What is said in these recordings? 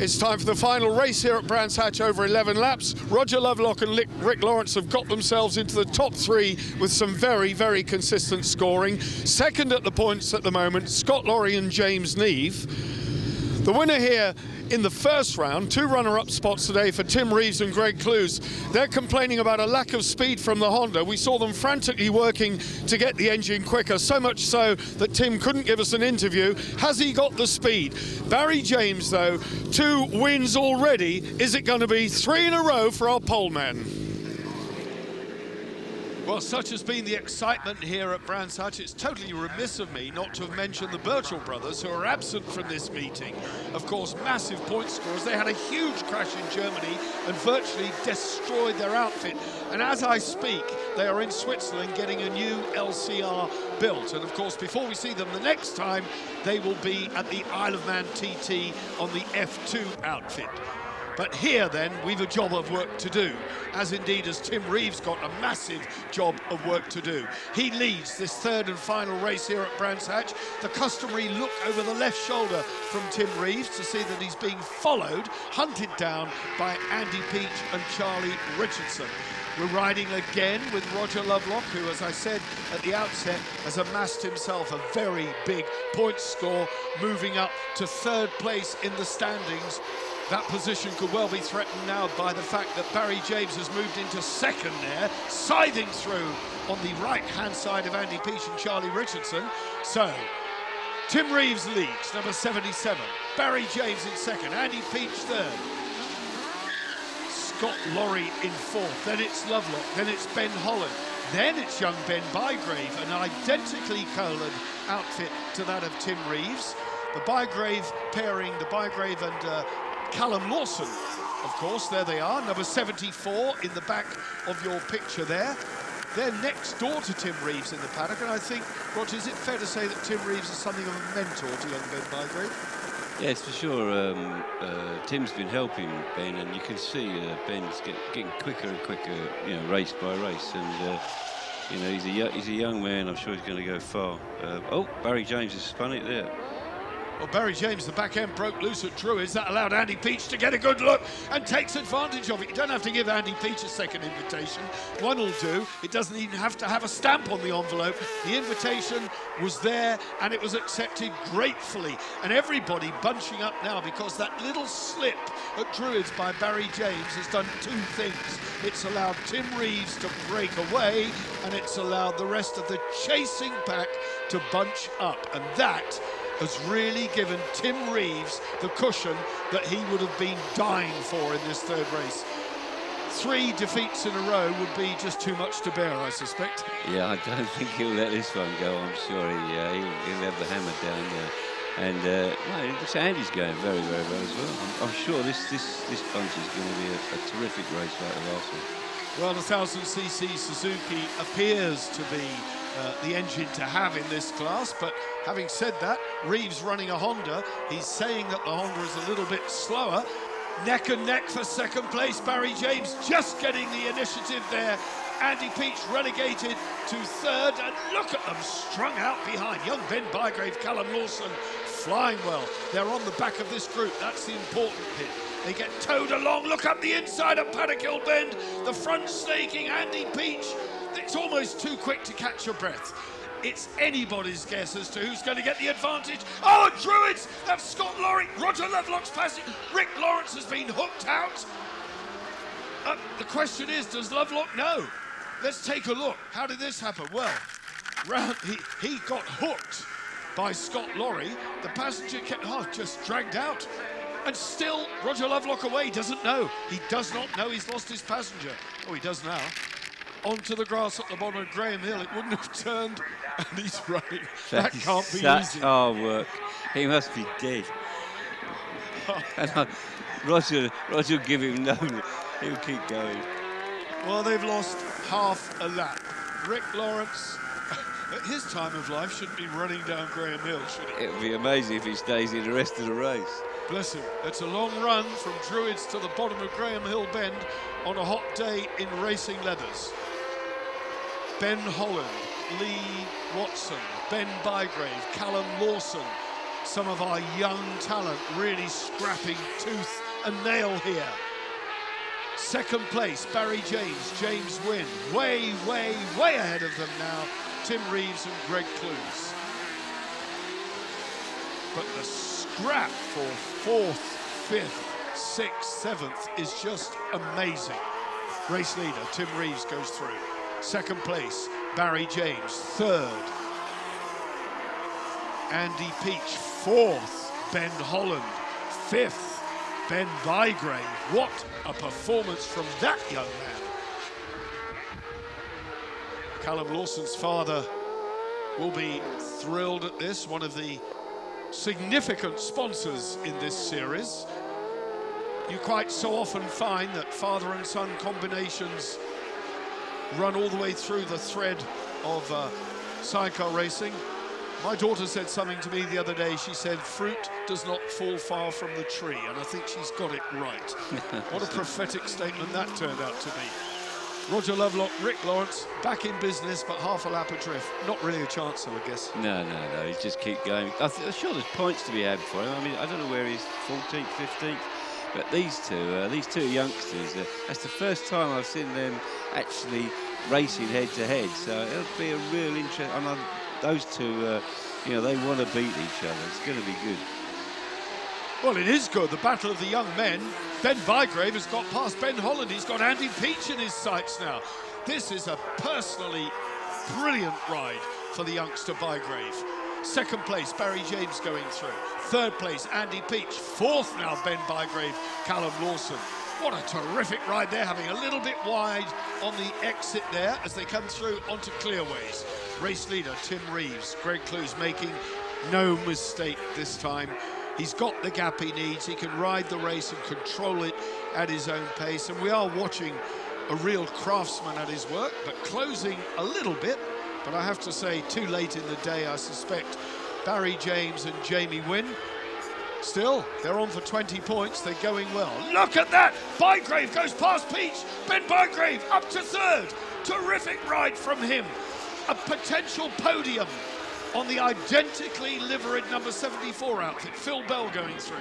It's time for the final race here at Brands Hatch over 11 laps. Roger Lovelock and Rick Lawrence have got themselves into the top three with some very, very consistent scoring. Second at the points at the moment, Scott Lorry and James Neve. The winner here in the first round, two runner-up spots today for Tim Reeves and Greg Clues. They're complaining about a lack of speed from the Honda. We saw them frantically working to get the engine quicker, so much so that Tim couldn't give us an interview. Has he got the speed? Barry James, though, 2 wins already. Is it going to be 3 in a row for our pole man? Well, such has been the excitement here at Brands Hatch, it's totally remiss of me not to have mentioned the Birchall brothers, who are absent from this meeting. Of course, massive point scorers. They had a huge crash in Germany and virtually destroyed their outfit. And as I speak, they are in Switzerland getting a new LCR built. And of course, before we see them the next time, they will be at the Isle of Man TT on the F2 outfit. But here, then, we've a job of work to do, as indeed has Tim Reeves got a massive job of work to do. He leads this third and final race here at Brands Hatch. The customary look over the left shoulder from Tim Reeves to see that he's being followed, hunted down by Andy Peach and Charlie Richardson. We're riding again with Roger Lovelock, who, as I said at the outset, has amassed himself a very big point score, moving up to third place in the standings. That position could well be threatened now by the fact that Barry James has moved into second there, scything through on the right-hand side of Andy Peach and Charlie Richardson. So, Tim Reeves leads, number 77. Barry James in second, Andy Peach third. Scott Lorry in fourth, then it's Lovelock, then it's Ben Holland, then it's young Ben Bygrave, an identically coloured outfit to that of Tim Reeves. The Bygrave pairing, the Bygrave and Callum Lawson, of course, there they are, number 74 in the back of your picture there. They're next door to Tim Reeves in the paddock, and I think, Roger, is it fair to say that Tim Reeves is something of a mentor to young Ben Bygrave? Yes, for sure. Tim's been helping Ben, and you can see Ben's getting quicker and quicker, you know, race by race. And you know, he's a young man. I'm sure he's going to go far. Oh, Barry James has spun it there. Well, Barry James, the back end broke loose at Druids. That allowed Andy Peach to get a good look and takes advantage of it. You don't have to give Andy Peach a second invitation. One will do. It doesn't even have to have a stamp on the envelope. The invitation was there and it was accepted gratefully. And everybody bunching up now because that little slip at Druids by Barry James has done 2 things. It's allowed Tim Reeves to break away and it's allowed the rest of the chasing pack to bunch up. And that has really given Tim Reeves the cushion that he would have been dying for in this third race. 3 defeats in a row would be just too much to bear, I suspect. Yeah, I don't think he'll let this one go. I'm sure he'll have the hammer down there. And well, Andy's going very, very well as well. I'm sure this bunch is going to be a terrific race like the last one. Well, the 1000cc Suzuki appears to be the engine to have in this class, but having said that, Reeves running a Honda, he's saying that the Honda is a little bit slower. Neck and neck for second place, Barry James just getting the initiative there. Andy Peach relegated to third, and look at them strung out behind. Young Ben Bygrave, Callum Lawson flying well. They're on the back of this group, that's the important bit. They get towed along, look up the inside of Paddock Hill Bend, the front snaking Andy Peach. It's almost too quick to catch your breath. It's anybody's guess as to who's going to get the advantage. Oh, at Druids, that's Scott Lorry. Roger Lovelock's passing. Rick Lawrence has been hooked out. The question is, does Lovelock know? Let's take a look. How did this happen? Well, he got hooked by Scott Lorry. The passenger kept just dragged out. And still, Roger Lovelock away, doesn't know. He does not know he's lost his passenger. Oh, he does now. Onto the grass at the bottom of Graham Hill. It wouldn't have turned, and he's running. That can't be easy. Hard work. He must be dead. And Roger will give him no. He'll keep going. Well, they've lost half a lap. Rick Lawrence, at his time of life, shouldn't be running down Graham Hill, should he? It would be amazing if he stays in the rest of the race. Bless him. It's a long run from Druids to the bottom of Graham Hill Bend on a hot day in racing leathers. Ben Holland, Lee Watson, Ben Bygrave, Callum Lawson, some of our young talent really scrapping tooth a nail here. Second place, Barry James, James Wynn. Way, way, way ahead of them now, Tim Reeves and Greg Clues. But the scrap for 4th, 5th, 6th, 7th is just amazing. Race leader, Tim Reeves goes through. Second place, Barry James. 3rd, Andy Peach. 4th, Ben Holland. 5th, Ben Bygrave. What a performance from that young man. Callum Lawson's father will be thrilled at this, one of the significant sponsors in this series. You quite so often find that father and son combinations run all the way through the thread of sidecar racing. My daughter said something to me the other day. She said, fruit does not fall far from the tree, and I think she's got it right. What a prophetic statement that turned out to be. Roger Lovelock, Rick Lawrence, back in business, but half a lap adrift. Not really a chance, though, I guess. No, he just keep going. I'm sure there's points to be had for him. I mean, I don't know where he's 14th, 15th, but these two youngsters, that's the first time I've seen them actually racing head to head. So it'll be a real interest. I know those two, you know, they want to beat each other. It's going to be good. Well, it is good. The battle of the young men. Ben Bygrave has got past Ben Holland. He's got Andy Peach in his sights now. This is a personally brilliant ride for the youngster Bygrave. Second place, Barry James going through. Third place, Andy Peach. 4th now, Ben Bygrave, Callum Lawson. What a terrific ride they're having. A little bit wide on the exit there as they come through onto Clearways. Race leader, Tim Reeves. Greg Clues making no mistake this time. He's got the gap he needs. He can ride the race and control it at his own pace. And we are watching a real craftsman at his work, but closing a little bit. But I have to say, too late in the day, I suspect Barry James and Jamie Wynn. Still, they're on for 20 points. They're going well. Look at that! Bygrave goes past Peach. Ben Bygrave up to 3rd. Terrific ride from him. A potential podium on the identically liveried number 74 outfit. Phil Bell going through.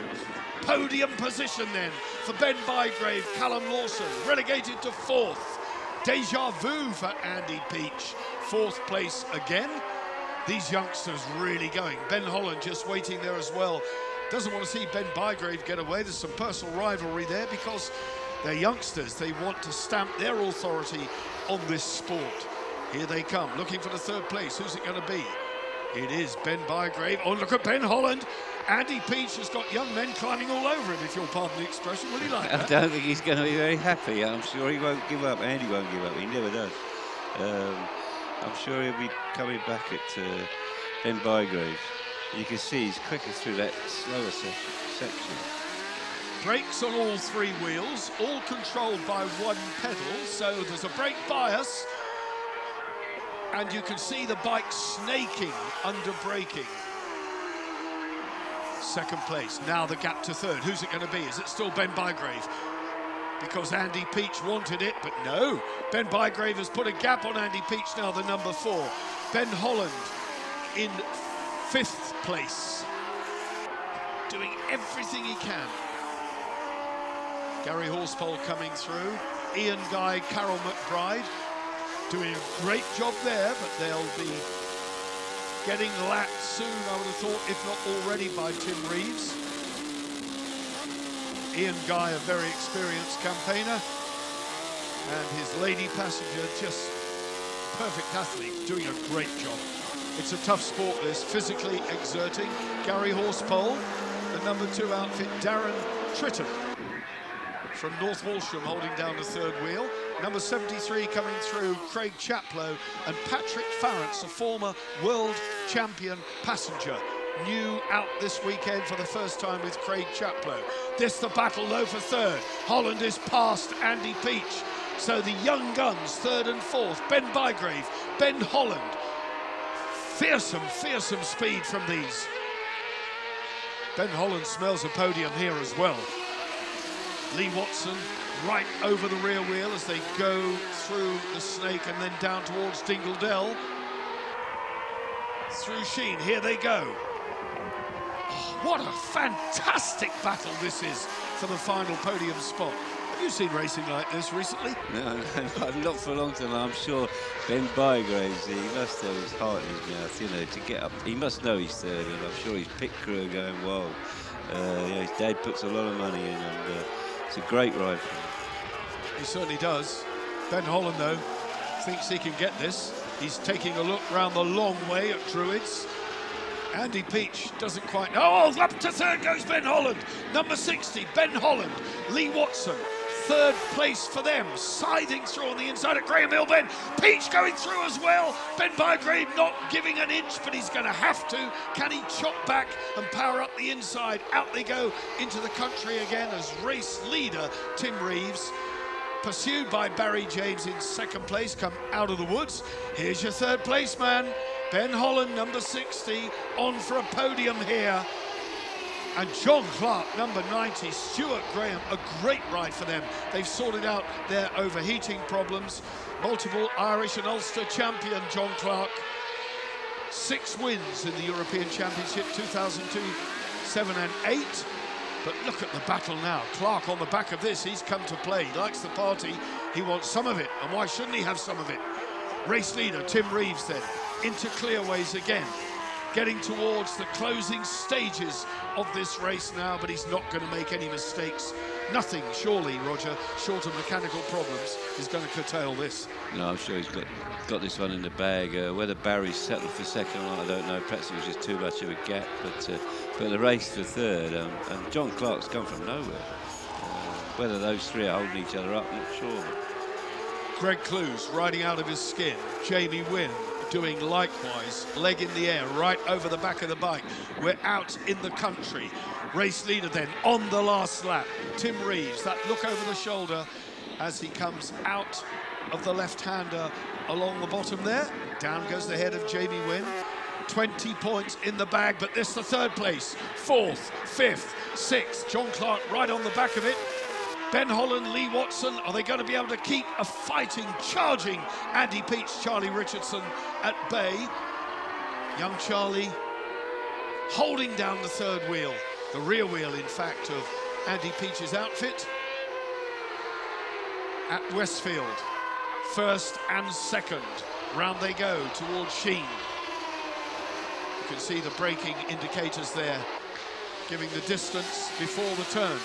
Podium position then for Ben Bygrave, Callum Lawson, relegated to 4th. Deja vu for Andy Peach, 4th place again. These youngsters really going. Ben Holland just waiting there as well. Doesn't want to see Ben Bygrave get away. There's some personal rivalry there because they're youngsters. They want to stamp their authority on this sport. Here they come, looking for the 3rd place. Who's it going to be? It is Ben Bygrave. Oh, look at Ben Holland. Andy Peach has got young men climbing all over him, if you'll pardon the expression. Will he like that? I don't think he's going to be very happy. I'm sure he won't give up. Andy won't give up. He never does. I'm sure he'll be coming back at Ben Bygrave. You can see he's quicker through that slower section. Brakes on all 3 wheels, all controlled by 1 pedal, so there's a brake bias. And you can see the bike snaking under braking. Second place, now the gap to 3rd. Who's it going to be? Is it still Ben Bygrave? Because Andy Peach wanted it, but no. Ben Bygrave has put a gap on Andy Peach now, the number 4. Ben Holland in 5th place. Doing everything he can. Gary Horsepole coming through. Ian Guy, Carol McBride. Doing a great job there, but they'll be getting lapped soon, I would have thought, if not already, by Tim Reeves. Ian Guy, a very experienced campaigner, and his lady passenger, just perfect athlete, doing a great job. It's a tough sport, this, physically exerting. Gary Horsepole, the number 2 outfit, Darren Tritton from North Walsham holding down the 3rd wheel. Number 73 coming through, Craig Chaplow, and Patrick Farrance, a former world champion passenger. New out this weekend for the first time with Craig Chaplow. This the battle though for 3rd. Holland is past Andy Peach. So the young guns, 3rd and 4th. Ben Bygrave, Ben Holland. Fearsome, fearsome speed from these. Ben Holland smells a podium here as well. Lee Watson right over the rear wheel as they go through the snake and then down towards Dingle Dell. Through Sheen, here they go. Oh, what a fantastic battle this is for the final podium spot. Have you seen racing like this recently? No, not for a long time. I'm sure Ben Bygraves, he must have his heart in his mouth, you know, to get up. He must know he's third, and I'm sure his pit crew are going wild. Yeah, his dad puts a lot of money in, and it's a great ride for him. He certainly does. Ben Holland, though, thinks he can get this. He's taking a look round the long way at Druids. Andy Peach doesn't quite... Oh, up to third goes Ben Holland. Number 60, Ben Holland. Lee Watson, third place for them. Siding through on the inside at Graham Hill. Ben Peach going through as well. Ben Bygrave not giving an inch, but he's going to have to. Can he chop back and power up the inside? Out they go into the country again as race leader Tim Reeves, pursued by Barry James in second place, come out of the woods. Here's your third place man, Ben Holland, number 60, on for a podium here. And John Clark, number 90, Stuart Graham, a great ride for them. They've sorted out their overheating problems. Multiple Irish and Ulster champion, John Clark. 6 wins in the European Championship, 2002, 7 and 8. But look at the battle now. Clark on the back of this, he's come to play. He likes the party, he wants some of it. And why shouldn't he have some of it? Race leader, Tim Reeves then, into Clearways again. Getting towards the closing stages of this race now, but he's not going to make any mistakes. Nothing, surely, Roger, short of mechanical problems, is going to curtail this. No, I'm sure he's got this one in the bag. Whether Barry's settled for second or not, I don't know. Perhaps it was just too much of a gap, but the race for third, and John Clark's come from nowhere. Whether those three are holding each other up, I'm not sure. Greg Clues riding out of his skin. Jamie Wynn doing likewise, leg in the air, right over the back of the bike. We're out in the country. Race leader then on the last lap. Tim Reeves, that look over the shoulder as he comes out of the left-hander along the bottom there. Down goes the head of Jamie Wynn. 20 points in the bag, but this the third place. 4th, 5th, 6th. John Clark right on the back of it. Ben Holland, Lee Watson, are they going to be able to keep a fighting, charging Andy Peach, Charlie Richardson at bay? Young Charlie holding down the third wheel, the rear wheel, in fact, of Andy Peach's outfit. At Westfield, first and second. Round they go towards Sheen. You can see the braking indicators there, giving the distance before the turn.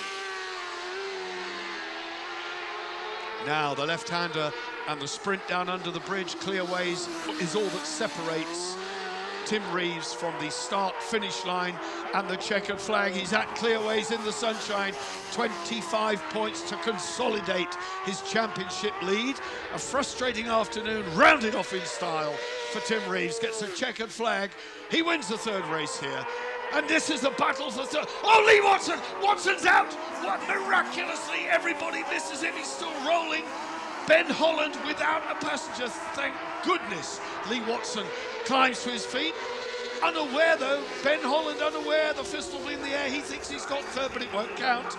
Now the left-hander and the sprint down under the bridge, Clearways, is all that separates Tim Reeves from the start-finish line and the checkered flag. He's at Clearways in the sunshine. 25 points to consolidate his championship lead. A frustrating afternoon, rounded off in style for Tim Reeves. Gets a checkered flag. He wins the third race here. And this is the battle for third. Oh, Lee Watson! Watson's out! What miraculously, everybody misses him. He's still rolling. Ben Holland without a passenger, thank goodness. Lee Watson climbs to his feet. Unaware, though, Ben Holland unaware, the fist will be in the air. He thinks he's got third, but it won't count.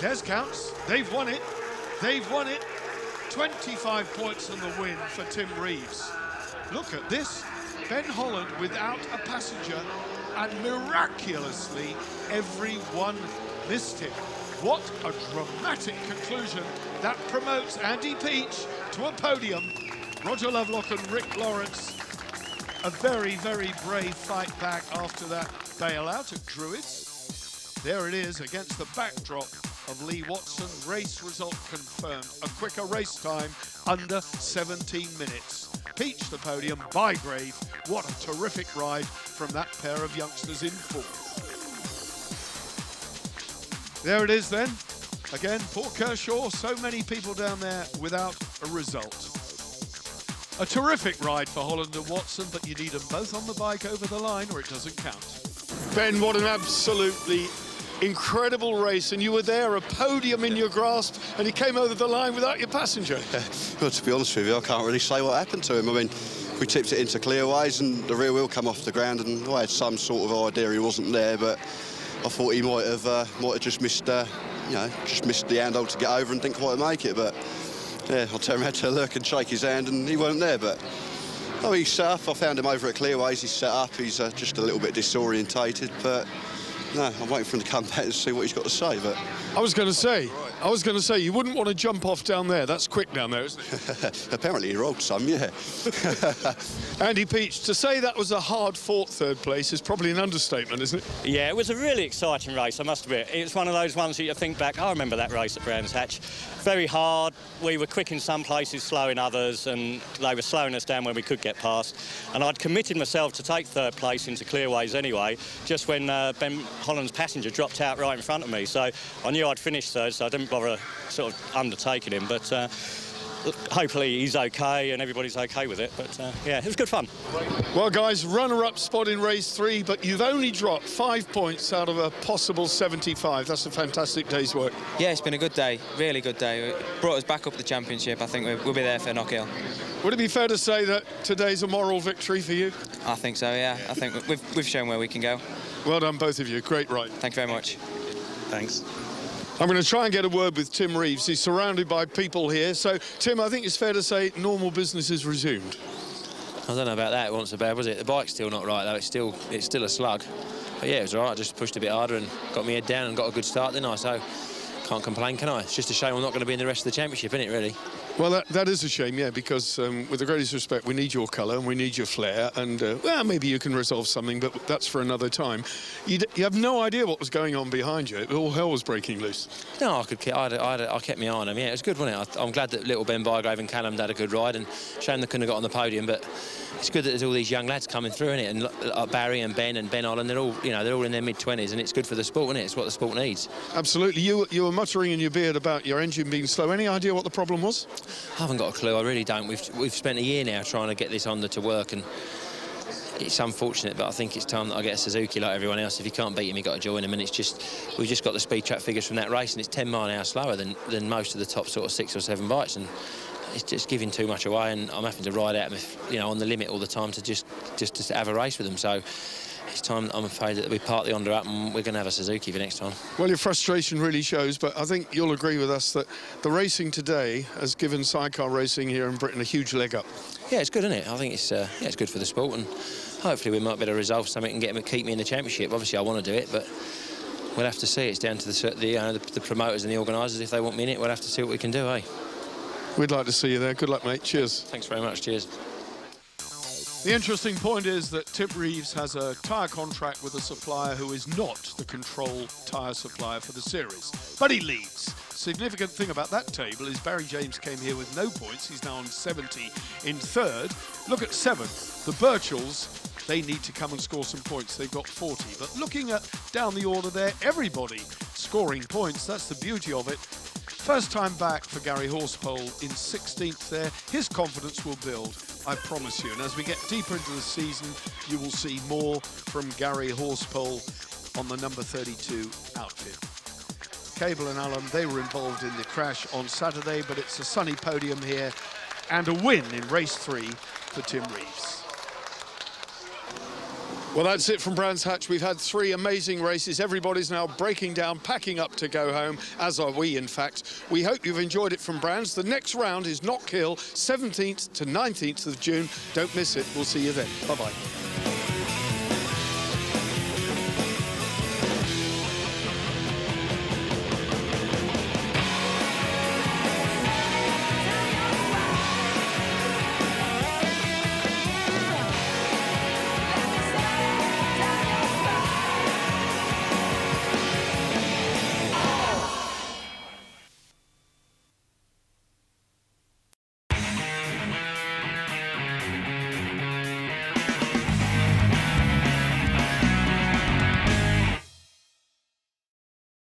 Des counts. They've won it. They've won it. 25 points on the win for Tim Reeves. Look at this. Ben Holland without a passenger, and miraculously everyone missed him. What a dramatic conclusion that promotes Andy Peach to a podium. Roger Lovelock and Rick Lawrence, a very, very brave fight back after that bailout at Druids. There it is against the backdrop of Lee Watson. Race result confirmed. A quicker race time, under 17 minutes. Peach the podium, Bygrave. What a terrific ride from that pair of youngsters in fourth. There it is then. Again, Port Kershaw, so many people down there without a result. A terrific ride for Holland and Watson, but you need them both on the bike over the line or it doesn't count. Ben, what an absolutely incredible race, and you were there, a podium in your grasp, and he came over the line without your passenger. Well, to be honest with you, I can't really say what happened to him. I mean, we tipped it into Clearways and the rear wheel come off the ground, and I had some sort of idea he wasn't there, but I thought he might have just missed, just missed the handle to get over and didn't quite make it. But yeah, I turned around to look and shake his hand, and he weren't there. But he's set up. I found him over at Clearways. He's set up. He's just a little bit disorientated, but No, I'm waiting for him to come back and see what he's got to say, but... I was going to say, you wouldn't want to jump off down there. That's quick down there, isn't it? Apparently he rolled some, yeah. Andy Peach, to say that was a hard-fought third place is probably an understatement, isn't it? Yeah, it was a really exciting race, I must admit. It was one of those ones that you think back, I remember that race at Brands Hatch. Very hard. We were quick in some places, slow in others, and they were slowing us down when we could get past. And I'd committed myself to take third place into Clearways anyway, just when Ben Holland's passenger dropped out right in front of me. So I knew I'd finish third, so I didn't bother sort of undertaking him. But hopefully he's OK and everybody's OK with it. But yeah, it was good fun. Well, guys, runner-up spot in race 3, but you've only dropped 5 points out of a possible 75. That's a fantastic day's work. Yeah, it's been a good day, really good day. It brought us back up the championship. I think we'll be there for knock-hill. Would it be fair to say that today's a moral victory for you? I think so, yeah. I think we've shown where we can go. Well done, both of you. Great ride. Thank you very much. Thanks. I'm going to try and get a word with Tim Reeves. He's surrounded by people here. So, Tim, I think it's fair to say normal business is resumed. I don't know about that once about, was it? The bike's still not right, though. It's still a slug. But, yeah, it was all right. I just pushed a bit harder and got my head down and got a good start, didn't I? So, can't complain, can I? It's just a shame I'm not going to be in the rest of the championship, isn't it, really? Well, that is a shame, yeah, because with the greatest respect, we need your colour and we need your flair, and, well, maybe you can resolve something, but that's for another time. You have no idea what was going on behind you. All hell was breaking loose. No, I kept my eye on him. Yeah, it was good, wasn't it? I'm glad that little Ben Bygrave and Callum had a good ride, and shame they couldn't have got on the podium, but it's good that there's all these young lads coming through, isn't it? And Barry and Ben Holland, they're all in their mid-20s, and it's good for the sport, isn't it? It's what the sport needs. Absolutely. You were muttering in your beard about your engine being slow. Any idea what the problem was? I haven't got a clue. I really don't. We've spent a year now trying to get this Honda to work, and it's unfortunate, but I think it's time that I get a Suzuki like everyone else. If you can't beat him, you've got to join him, and we've just got the speed trap figures from that race, and it's 10 mile an hour slower than most of the top sort of 6 or 7 bikes, and it's just giving too much away, and I'm having to ride out them, on the limit all the time to just have a race with them. So it's time, I'm afraid, that we part the Honda up and we're going to have a Suzuki for next time. Well, your frustration really shows, but I think you'll agree with us that the racing today has given sidecar racing here in Britain a huge leg up. Yeah, it's good, isn't it? I think it's good for the sport, and hopefully we might be able to resolve something and keep me in the championship. Obviously, I want to do it, but we'll have to see. It's down to the promoters and the organisers. If they want me in it, we'll have to see what we can do, eh? We'd like to see you there. Good luck, mate. Cheers. Thanks very much. Cheers. The interesting point is that Tim Reeves has a tyre contract with a supplier who is not the control tyre supplier for the series, but he leads. Significant thing about that table is Barry James came here with no points. He's now on 70 in third. Look at 7th. The Birchells, they need to come and score some points. They've got 40. But looking at down the order there, everybody scoring points. That's the beauty of it. First time back for Gary Horsepole in 16th there. His confidence will build, I promise you. And as we get deeper into the season, you will see more from Gary Horsepole on the number 32 outfit. Cable and Allen, they were involved in the crash on Saturday, but it's a sunny podium here and a win in race 3 for Tim Reeves. Well, that's it from Brands Hatch. We've had 3 amazing races. Everybody's now breaking down, packing up to go home, as are we, in fact. We hope you've enjoyed it from Brands. The next round is Knockhill, 17th to 19th of June. Don't miss it. We'll see you then. Bye-bye.